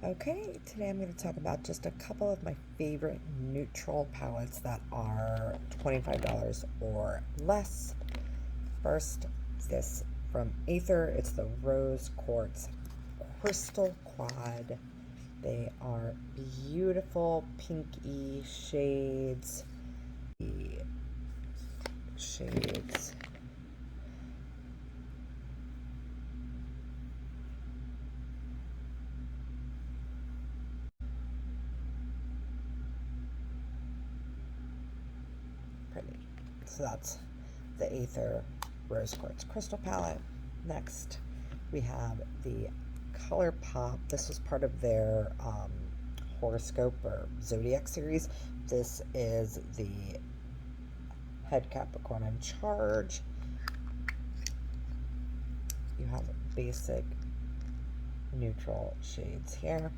Okay, today I'm going to talk about just a couple of my favorite neutral palettes that are $25 or less. First, this from Aether. It's the Rose Quartz Crystal Quad. They are beautiful pinky shades. The shades pretty. So that's the Aether Rose Quartz Crystal Palette. Next, we have the Colorpop. This was part of their horoscope or zodiac series. This is the Head Capricorn in Charge. You have basic neutral shades here,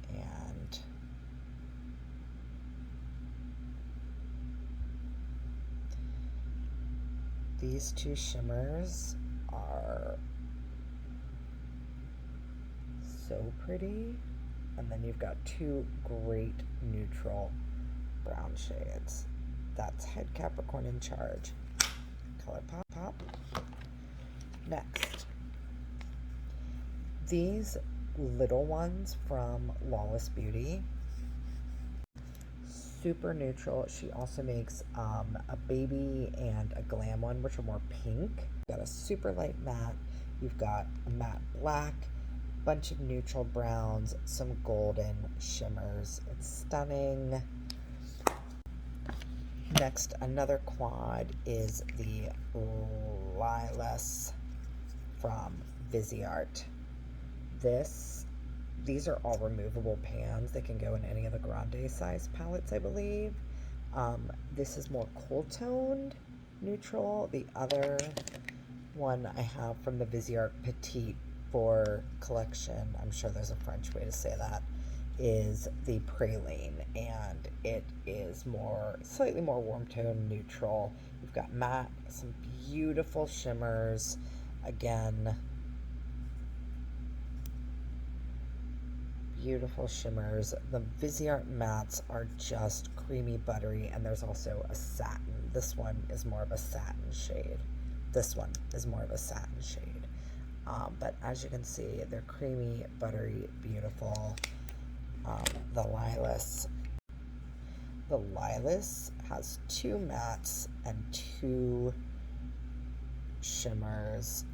and these two shimmers are so pretty. And then you've got two great neutral brown shades. That's Head Capricorn in Charge. Colorpop. Next, these little ones from Wallace Beauty. Super neutral. She also makes a baby and a glam one, which are more pink. You've got a super light matte. You've got a matte black, bunch of neutral browns, some golden shimmers. It's stunning. Next, another quad is the Wallace from Viseart. These are all removable pans. They can go in any of the grande size palettes, I believe. This is more cool toned neutral. The other one I have from the Viseart Petite for collection, I'm sure there's a French way to say that, is the Praline, and it is slightly more warm tone neutral. You've got matte, some beautiful shimmers. Again, beautiful shimmers. The Viseart mattes are just creamy buttery, and there's also a satin. This one is more of a satin shade. This one is more of a satin shade. But as you can see, they're creamy, buttery, beautiful. The Wallace has two mattes and two shimmers,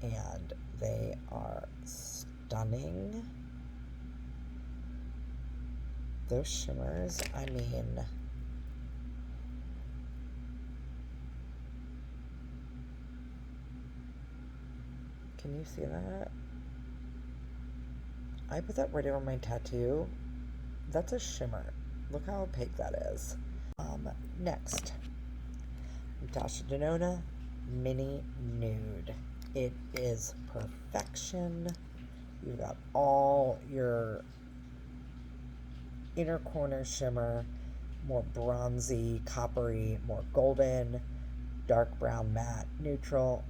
and they are stunning. Those shimmers, I mean, can you see that? I put that right over my tattoo. That's a shimmer. Look how opaque that is. Next, Natasha Denona Mini Nude. It is perfection. You've got all your inner corner shimmer, more bronzy, coppery, more golden, dark brown matte neutral,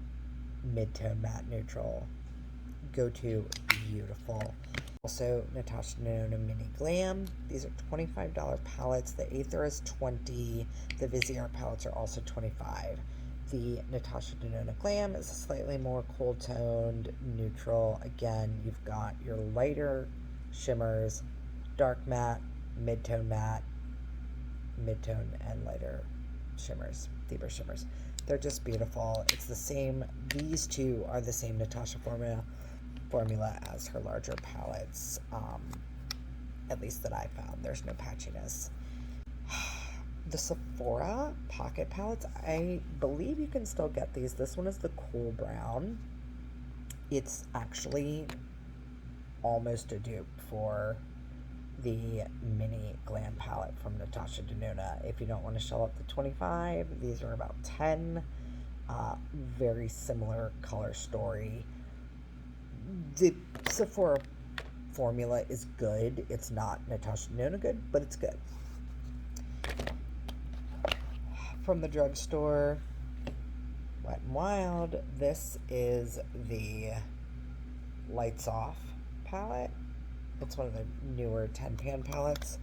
mid-tone matte neutral. Go to beautiful. Also, Natasha Denona Mini Glam. These are $25 palettes. The Aether is $20. The Viseart palettes are also $25. The Natasha Denona Glam is a slightly more cool toned neutral. Again, you've got your lighter shimmers, dark matte, mid-tone and lighter shimmers, deeper shimmers. They're just beautiful. It's the same. These two are the same Natasha formula as her larger palettes, at least that I found. There's no patchiness. The Sephora pocket palettes, I believe you can still get these. This one is the cool brown. It's actually almost a dupe for the mini glam palette from Natasha Denona. If you don't want to shell out the 25, these are about 10. Very similar color story. The Sephora formula is good. It's not Natasha Denona good, but it's good. From the drugstore, Wet n Wild, this is the Lights Off palette. It's one of the newer 10-pan palettes.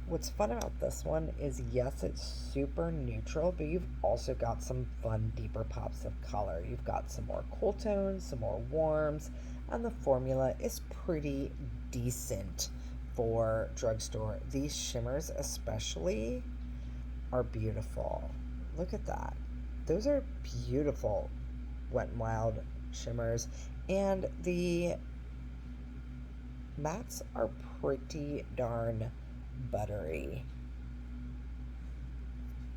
What's fun about this one is, yes, it's super neutral, but you've also got some fun, deeper pops of color. You've got some more cool tones, some more warms, and the formula is pretty decent for drugstore. These shimmers especially are beautiful. Look at that. Those are beautiful Wet n Wild shimmers. And the mattes are pretty darn buttery.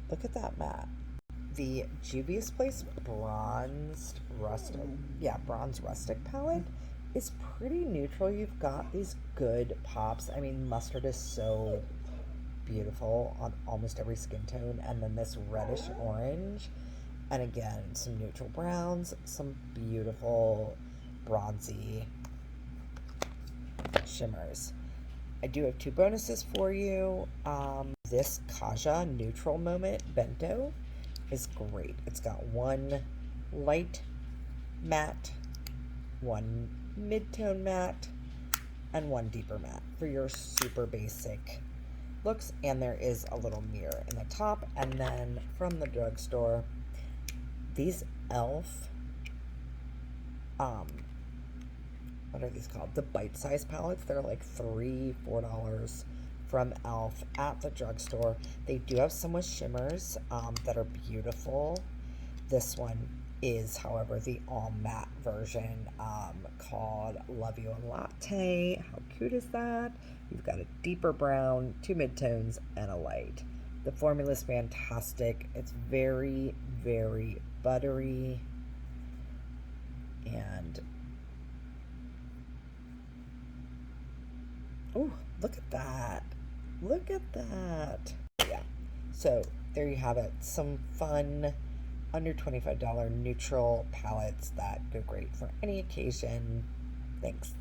Look at that matte. The Juvia's Place bronze rustic palette is pretty neutral. You've got these good pops. I mean, mustard is so beautiful on almost every skin tone, and then this reddish orange, and again some neutral browns, some beautiful bronzy shimmers. I do have 2 bonuses for you. This Kasha Neutral Moment Bento is great. It's got 1 light matte, 1 mid-tone matte, and 1 deeper matte for your super basic looks. And there is a little mirror in the top. And then from the drugstore, these e.l.f. What are these called? The bite-size palettes. They're like $3-4 from e.l.f. at the drugstore. They do have some with shimmers that are beautiful. This one is, however, the all matte version called Love You a Latte. How cute is that? You've got a deeper brown, 2 midtones, and a light. The formula is fantastic. It's very, very buttery. And oh, look at that. Look at that. Yeah. So there you have it. Some fun under $25 neutral palettes that go great for any occasion. Thanks.